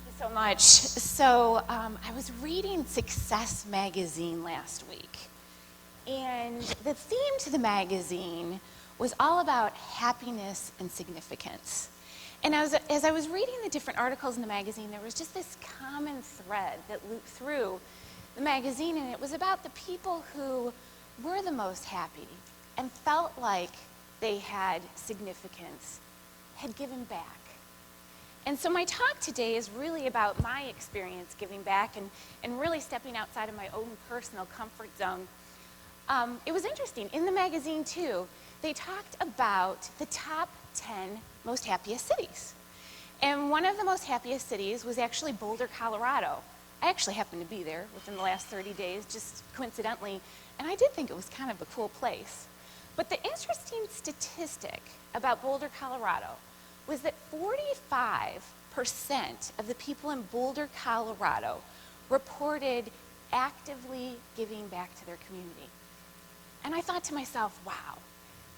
you so much. So I was reading Success magazine last week, and the theme to the magazine was all about happiness and significance. And as I was reading the different articles in the magazine, there was just this common thread that looped through the magazine, and it was about the people who were the most happy and felt like they had significance, had given back. And so my talk today is really about my experience giving back and really stepping outside of my own personal comfort zone. It was interesting. In the magazine, too, they talked about the top 10 most happiest cities. And one of the most happiest cities was actually Boulder, Colorado. I actually happened to be there within the last 30 days, just coincidentally, and I did think it was kind of a cool place. But the interesting statistic about Boulder, Colorado, was that 45% of the people in Boulder, Colorado reported actively giving back to their community. And I thought to myself, wow,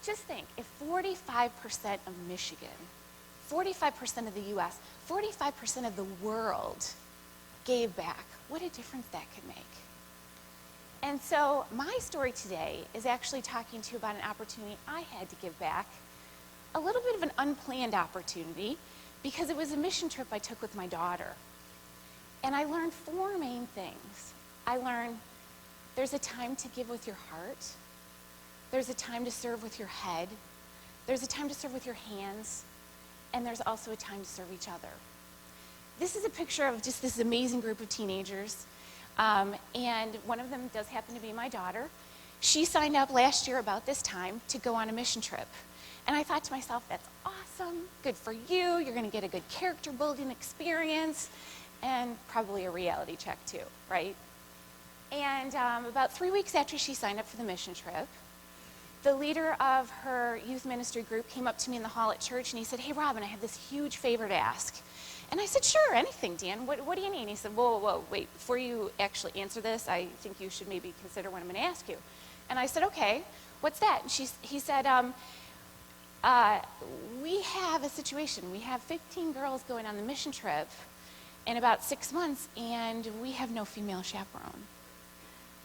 just think, if 45% of Michigan, 45% of the US, 45% of the world gave back, what a difference that could make. And so my story today is actually talking to you about an opportunity I had to give back, a little bit of an unplanned opportunity, because it was a mission trip I took with my daughter. And I learned 4 main things. I learned there's a time to give with your heart, there's a time to serve with your head, there's a time to serve with your hands, and there's also a time to serve each other. This is a picture of just this amazing group of teenagers, and one of them does happen to be my daughter. She signed up last year about this time to go on a mission trip. And I thought to myself, that's awesome, good for you, you're gonna get a good character building experience, and probably a reality check too, right? And about 3 weeks after she signed up for the mission trip, the leader of her youth ministry group came up to me in the hall at church and he said, hey Robyn, I have this huge favor to ask. And I said, sure, anything, Dan, what do you need? And he said, whoa, wait, before you actually answer this, I think you should maybe consider what I'm gonna ask you. And I said, okay, what's that? And he said, we have a situation. We have 15 girls going on the mission trip in about 6 months, and we have no female chaperone.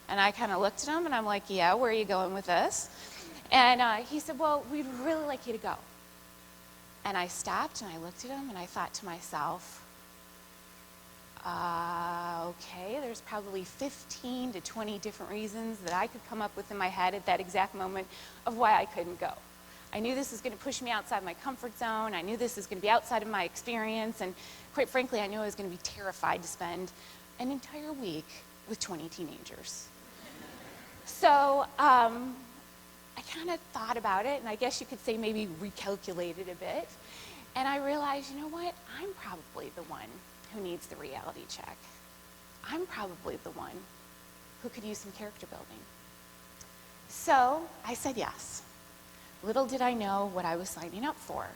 And I kind of looked at him, and I'm like, yeah, where are you going with this? And he said, well, we'd really like you to go. And I stopped, and I looked at him, and I thought to myself, okay, there's probably 15 to 20 different reasons that I could come up with in my head at that exact moment of why I couldn't go. I knew this was going to push me outside my comfort zone. I knew this was going to be outside of my experience. And quite frankly, I knew I was going to be terrified to spend an entire week with 20 teenagers. So I kind of thought about it, and I guess you could say maybe recalculated a bit. And I realized, you know what? I'm probably the one who needs the reality check. I'm probably the one who could use some character building. So I said yes. Little did I know what I was signing up for.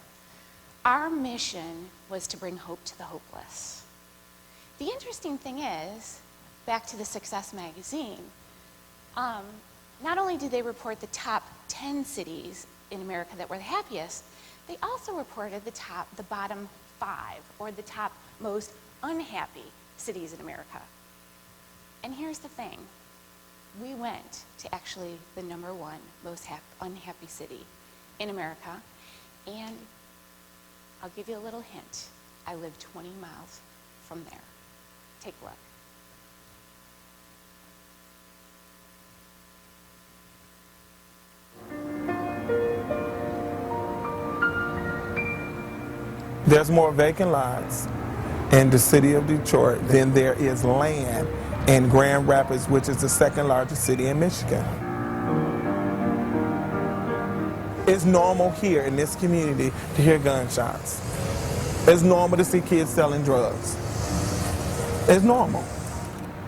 Our mission was to bring hope to the hopeless. The interesting thing is, back to the Success magazine, not only did they report the top 10 cities in America that were the happiest, they also reported the bottom 5, or the top most unhappy cities in America. And here's the thing. We went to actually the #1 most unhappy city in America, and I'll give you a little hint. I live 20 miles from there. Take a look. There's more vacant lots in the city of Detroit than there is land in Grand Rapids, which is the 2nd largest city in Michigan. It's normal here in this community to hear gunshots. It's normal to see kids selling drugs. It's normal.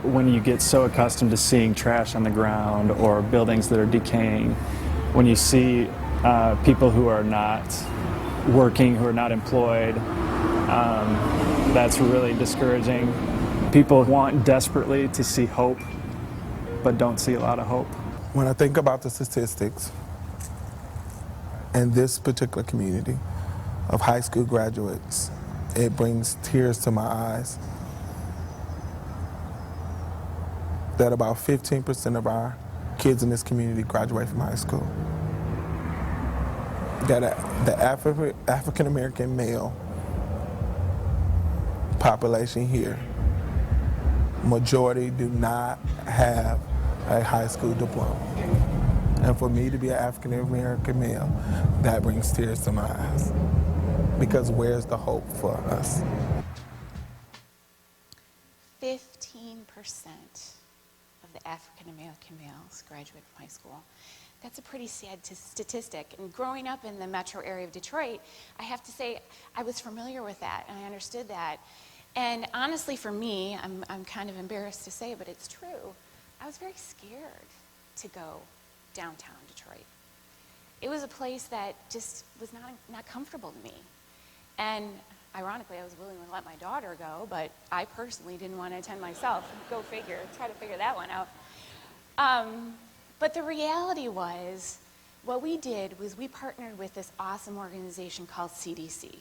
When you get so accustomed to seeing trash on the ground or buildings that are decaying, when you see people who are not working, who are not employed, that's really discouraging. People want desperately to see hope, but don't see a lot of hope. When I think about the statistics in this particular community of high school graduates it brings tears to my eyes that about 15% of our kids in this community graduate from high school. That the African American male population here, majority do not have a high school diploma. And for me to be an African American male, that brings tears to my eyes. Because where's the hope for us? 15% of the African American males graduate from high school. That's a pretty sad statistic. And growing up in the metro area of Detroit, I have to say I was familiar with that and I understood that. And honestly, for me, I'm kind of embarrassed to say, but it's true, I was very scared to go downtown Detroit. It was a place that just was not comfortable to me. And ironically, I was willing to let my daughter go, but I personally didn't want to attend myself. Go figure, try to figure that one out. But the reality was, what we did was we partnered with this awesome organization called CDC.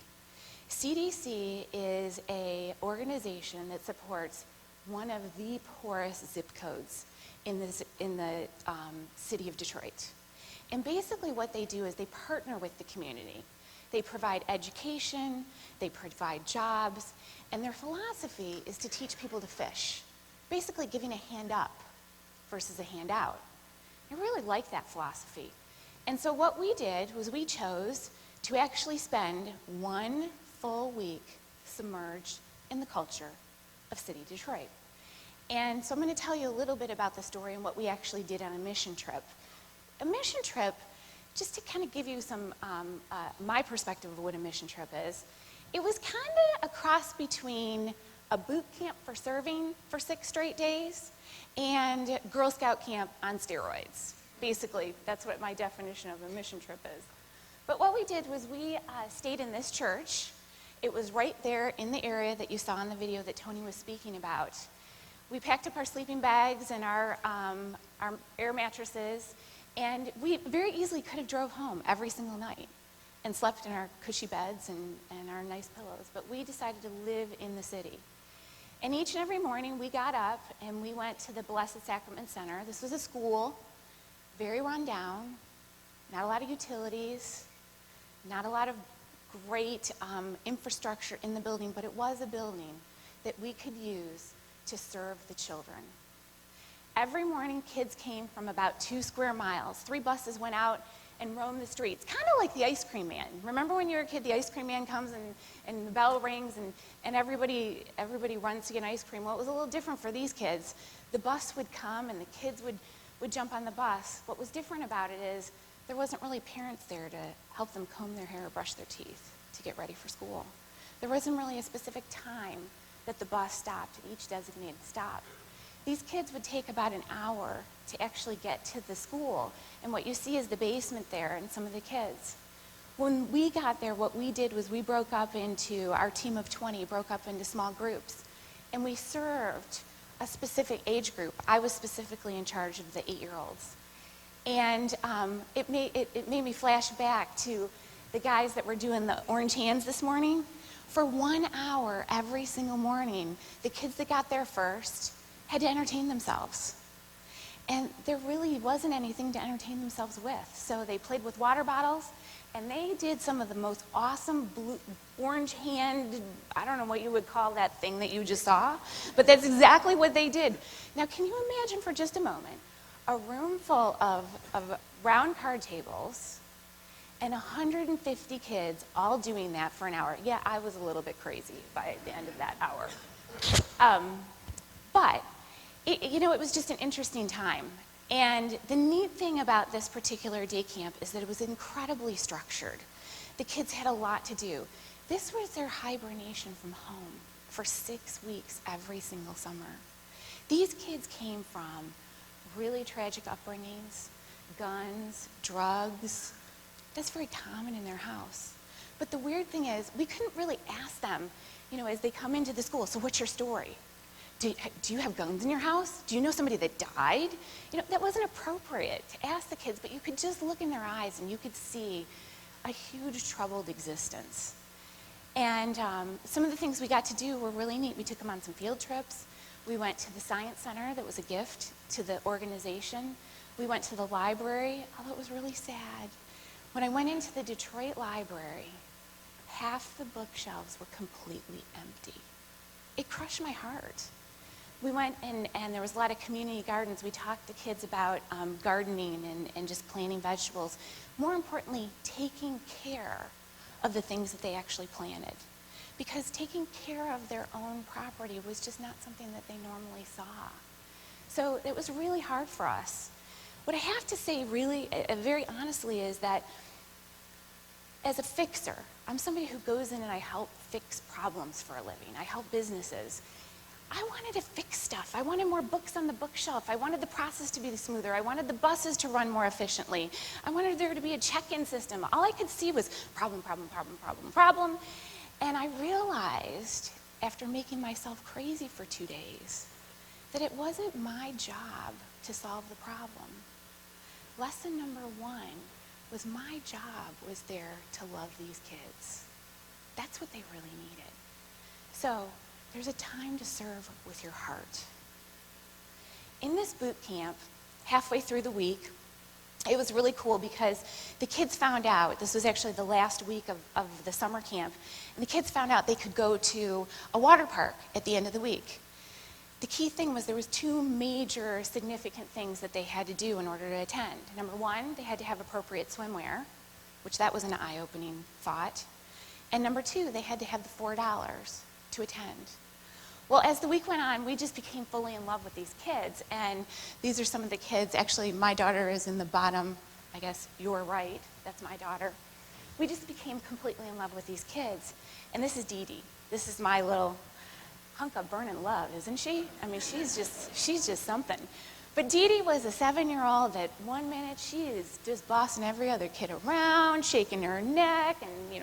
CDC is an organization that supports one of the poorest zip codes in the city of Detroit. And basically what they do is they partner with the community. They provide education, they provide jobs, and their philosophy is to teach people to fish, basically giving a hand up versus a hand out. I really like that philosophy. And so what we did was we chose to actually spend one full week submerged in the culture of City Detroit. And so I'm going to tell you a little bit about the story and what we actually did on a mission trip. A mission trip, just to kind of give you some, my perspective of what a mission trip is, it was kind of a cross between a boot camp for serving for 6 straight days and Girl Scout camp on steroids. Basically, that's what my definition of a mission trip is. But what we did was we stayed in this church. It was right there in the area that you saw in the video that Tony was speaking about. We packed up our sleeping bags and our air mattresses, and we very easily could have drove home every single night and slept in our cushy beds and our nice pillows, but we decided to live in the city. And each and every morning we got up and we went to the Blessed Sacrament Center. This was a school, very run down, not a lot of utilities, not a lot of great infrastructure in the building, but it was a building that we could use to serve the children. Every morning, kids came from about 2 square miles. 3 buses went out and roamed the streets, kind of like the ice cream man. Remember when you were a kid, the ice cream man comes and the bell rings and everybody runs to get ice cream? Well, it was a little different for these kids. The bus would come and the kids would jump on the bus. What was different about it is there wasn't really parents there to help them comb their hair or brush their teeth to get ready for school. There wasn't really a specific time that the bus stopped at each designated stop. These kids would take about an hour to actually get to the school, and what you see is the basement there and some of the kids. When we got there, what we did was we broke up into, our team of 20 broke up into small groups, and we served a specific age group. I was specifically in charge of the 8-year-olds. And it made me flash back to the guys that were doing the orange hands this morning. For 1 hour every single morning, the kids that got there first had to entertain themselves. And there really wasn't anything to entertain themselves with. So they played with water bottles, and they did some of the most awesome orange hand, I don't know what you would call that thing that you just saw, but that's exactly what they did. Now, can you imagine for just a moment a room full of round card tables and 150 kids all doing that for an hour? Yeah, I was a little bit crazy by the end of that hour. But it was just an interesting time. And the neat thing about this particular day camp is that it was incredibly structured. The kids had a lot to do. This was their hibernation from home for 6 weeks every single summer. These kids came from really tragic upbringings, guns, drugs. That's very common in their house. But the weird thing is, we couldn't really ask them, as they come into the school, so what's your story? Do you have guns in your house? Do you know somebody that died? That wasn't appropriate to ask the kids, but you could just look in their eyes and you could see a huge troubled existence. And some of the things we got to do were really neat. We took them on some field trips. We went to the Science Center, that was a gift to the organization. We went to the library, although it was really sad. When I went into the Detroit library, half the bookshelves were completely empty. It crushed my heart. We went and there was a lot of community gardens. We talked to kids about gardening and just planting vegetables. More importantly, taking care of the things that they actually planted. Because taking care of their own property was just not something that they normally saw. So it was really hard for us. What I have to say really, very honestly, is that as a fixer, I'm somebody who goes in and I help fix problems for a living. I help businesses. I wanted to fix stuff. I wanted more books on the bookshelf. I wanted the process to be smoother. I wanted the buses to run more efficiently. I wanted there to be a check-in system. All I could see was problem, problem, problem, problem, problem. And I realized, after making myself crazy for 2 days, that it wasn't my job to solve the problem. Lesson number 1 was my job was there to love these kids. That's what they really needed. So there's a time to serve with your heart. In this boot camp, halfway through the week, it was really cool because the kids found out, this was actually the last week of the summer camp, and the kids found out they could go to a water park at the end of the week. The key thing was there was 2 major significant things that they had to do in order to attend. Number 1, they had to have appropriate swimwear, which that was an eye-opening thought. And number 2, they had to have the $4 to attend. Well, as the week went on, we just became fully in love with these kids. And these are some of the kids. Actually, my daughter is in the bottom. I guess you're right. That's my daughter. We just became completely in love with these kids. And this is Dee Dee. This is my little hunk of burning love, isn't she? I mean, she's just something. But Dee Dee was a 7-year-old that 1 minute she is just bossing every other kid around, shaking her neck and,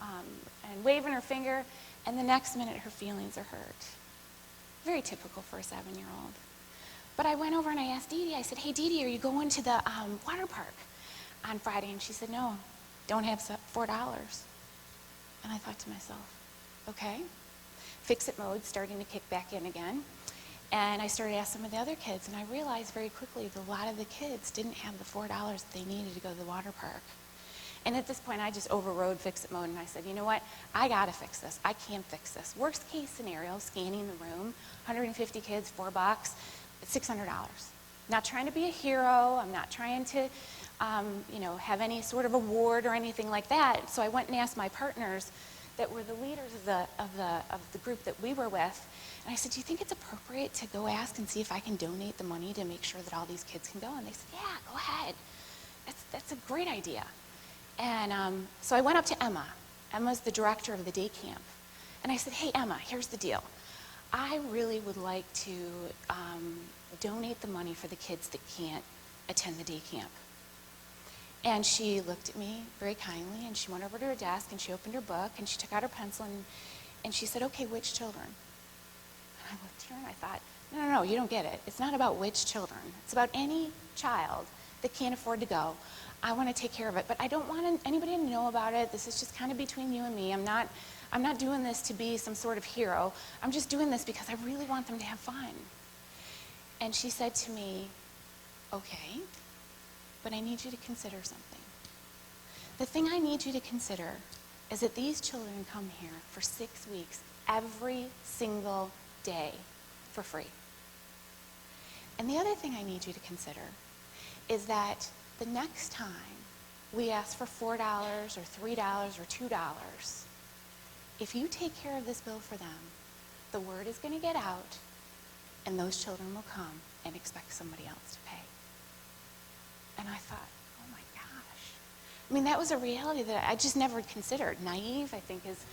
and waving her finger. And the next minute, her feelings are hurt. Very typical for a 7-year-old. But I went over and I asked Dee Dee, I said, hey, Dee Dee, are you going to the water park on Friday? And she said, no, don't have $4. And I thought to myself, okay. Fix-it mode starting to kick back in again. And I started asking some of the other kids, and I realized very quickly that a lot of the kids didn't have the $4 that they needed to go to the water park. And at this point, I just overrode fix-it mode, and I said, you know what? I gotta fix this. I can fix this. Worst case scenario, scanning the room, 150 kids, $4, $600. Not trying to be a hero. I'm not trying to, have any sort of award or anything like that. So I went and asked my partners that were the leaders of the group that we were with, and I said, do you think it's appropriate to go ask and see if I can donate the money to make sure that all these kids can go? And they said, yeah, go ahead. That's a great idea. And so I went up to Emma. Emma's the director of the day camp. And I said, hey, Emma, here's the deal. I really would like to donate the money for the kids that can't attend the day camp. And she looked at me very kindly, and she went over to her desk, and she opened her book, and she took out her pencil, and she said, okay, which children? And I looked at her, and I thought, no, you don't get it. It's not about which children. It's about any child that can't afford to go. I want to take care of it, but I don't want anybody to know about it. This is just kind of between you and me. I'm not doing this to be some sort of hero. I'm just doing this because I really want them to have fun. And she said to me, okay, but I need you to consider something. The thing I need you to consider is that these children come here for 6 weeks, every single day, for free. And the other thing I need you to consider is that the next time we ask for $4 or $3 or $2, if you take care of this bill for them, the word is going to get out, and those children will come and expect somebody else to pay. And I thought, oh my gosh. I mean, that was a reality that I just never considered. Naive, I think, is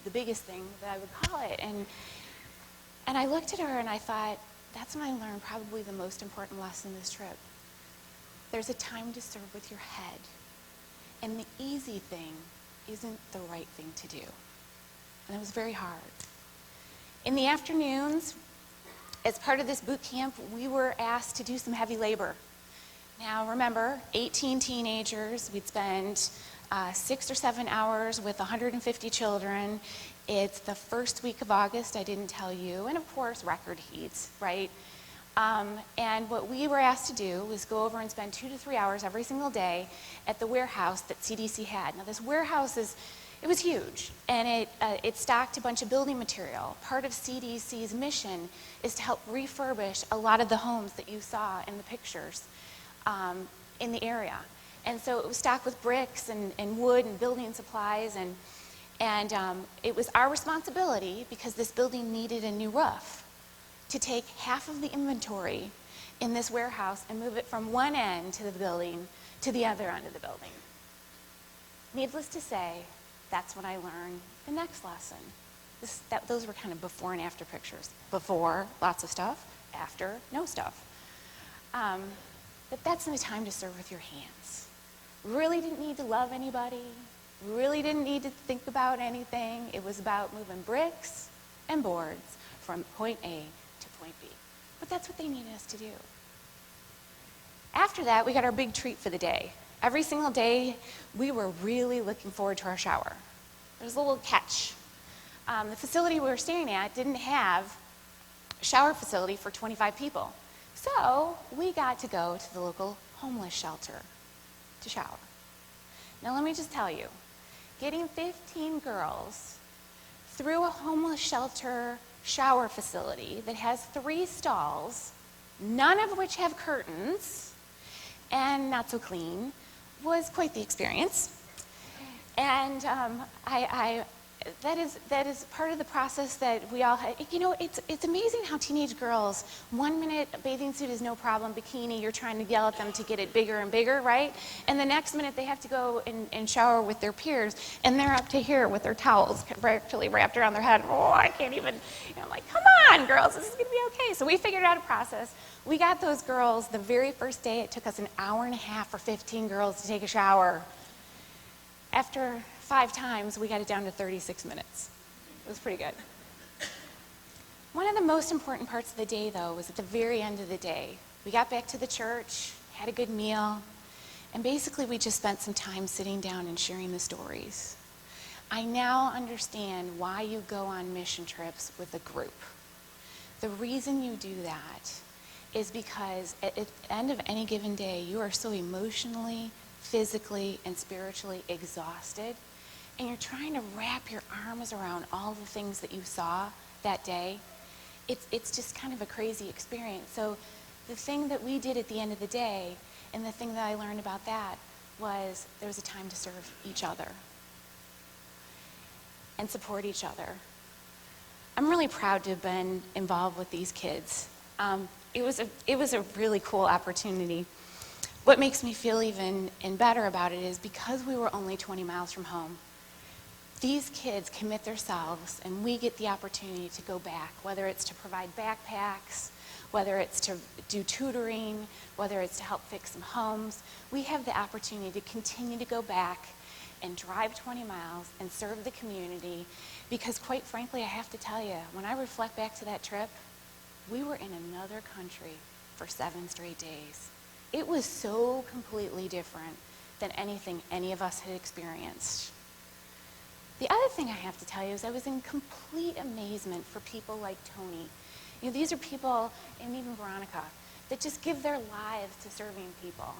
the biggest thing that I would call it. And I looked at her and I thought, that's when I learned probably the most important lesson this trip. There's a time to serve with your head. And the easy thing isn't the right thing to do. And it was very hard. In the afternoons, as part of this boot camp, we were asked to do some heavy labor. Now remember, 18 teenagers, we'd spend 6 or 7 hours with 150 children. It's the first week of August, I didn't tell you, and of course record heats, right? And what we were asked to do was go over and spend 2 to 3 hours every single day at the warehouse that CDC had. Now this warehouse it was huge, and it stocked a bunch of building material. Part of CDC's mission is to help refurbish a lot of the homes that you saw in the pictures in the area. And so it was stocked with bricks and wood and building supplies, and it was our responsibility, because this building needed a new roof, to take half of the inventory in this warehouse and move it from one end to the building to the other end of the building. Needless to say, that's when I learned the next lesson. Those were kind of before and after pictures. Before, lots of stuff. After, no stuff. But that's the time to serve with your hands. Really didn't need to love anybody. Really didn't need to think about anything. It was about moving bricks and boards from point A to point B. But that's what they needed us to do. After that, we got our big treat for the day. Every single day, we were really looking forward to our shower. There's a little catch. The facility we were staying at didn't have a shower facility for 25 people. So we got to go to the local homeless shelter to shower. Now let me just tell you, getting 15 girls through a homeless shelter shower facility that has 3 stalls, none of which have curtains, and not so clean, was quite the experience. And that is part of the process that we all had. You know, it's amazing how teenage girls, 1 minute a bathing suit is no problem, bikini, you're trying to yell at them to get it bigger and bigger, right? And the next minute they have to go and shower with their peers, and they're up to here with their towels actually wrapped around their head. Oh, I can't even, I'm like, come on, girls, this is gonna be okay. So we figured out a process. We got those girls the very first day. It took us an hour and a half for 15 girls to take a shower. After 5 times, we got it down to 36 minutes. It was pretty good. One of the most important parts of the day, though, was at the very end of the day. We got back to the church, had a good meal, and basically we just spent some time sitting down and sharing the stories. I now understand why you go on mission trips with a group. The reason you do that is because at the end of any given day, you are so emotionally, physically, and spiritually exhausted, and you're trying to wrap your arms around all the things that you saw that day. It's just kind of a crazy experience. So the thing that we did at the end of the day, and the thing that I learned about that, was there was a time to serve each other and support each other. I'm really proud to have been involved with these kids. It was a really cool opportunity. What makes me feel even better about it is because we were only 20 miles from home, these kids commit themselves, and we get the opportunity to go back, whether it's to provide backpacks, whether it's to do tutoring, whether it's to help fix some homes. We have the opportunity to continue to go back and drive 20 miles and serve the community, because quite frankly, I have to tell you, when I reflect back to that trip, we were in another country for 7 straight days. It was so completely different than anything any of us had experienced. The other thing I have to tell you is I was in complete amazement for people like Tony. You know, these are people, and even Veronica, that just give their lives to serving people.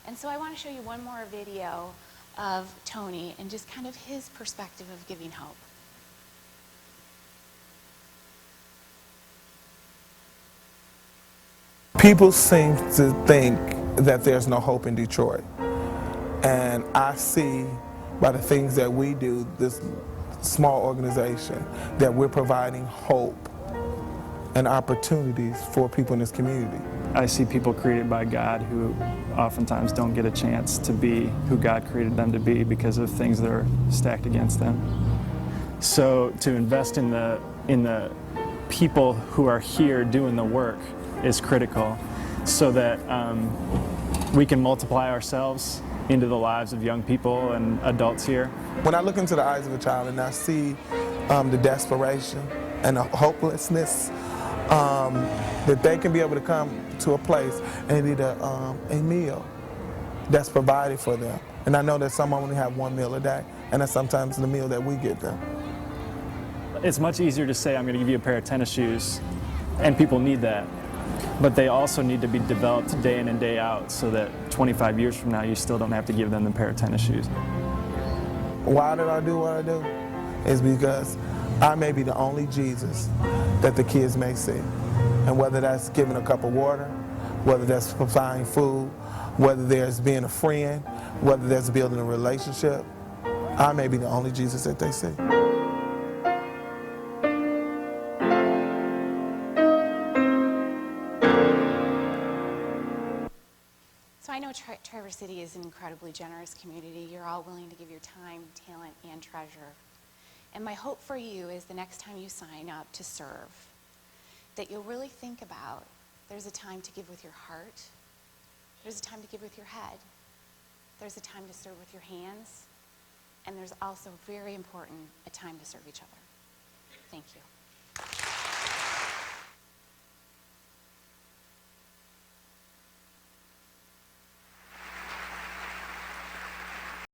And so I want to show you one more video of Tony and just kind of his perspective of giving hope. People seem to think that there's no hope in Detroit. And I see by the things that we do, this small organization, that we're providing hope and opportunities for people in this community. I see people created by God who oftentimes don't get a chance to be who God created them to be because of things that are stacked against them. So to invest in the people who are here doing the work is critical, so that we can multiply ourselves into the lives of young people and adults here. When I look into the eyes of a child and I see the desperation and the hopelessness, that they can be able to come to a place and need a meal, that's provided for them. And I know that some only have one meal a day, and that's sometimes the meal that we give them. It's much easier to say, I'm going to give you a pair of tennis shoes, and people need that. But they also need to be developed day in and day out so that 25 years from now, you still don't have to give them the pair of tennis shoes. Why did I do what I do? It's because I may be the only Jesus that the kids may see. And whether that's giving a cup of water, whether that's providing food, whether there's being a friend, whether there's building a relationship, I may be the only Jesus that they see. So I know Traverse City is an incredibly generous community. You're all willing to give your time, talent, and treasure. And my hope for you is the next time you sign up to serve, that you'll really think about there's a time to give with your heart, there's a time to give with your head, there's a time to serve with your hands, and there's also, very important, a time to serve each other. Thank you.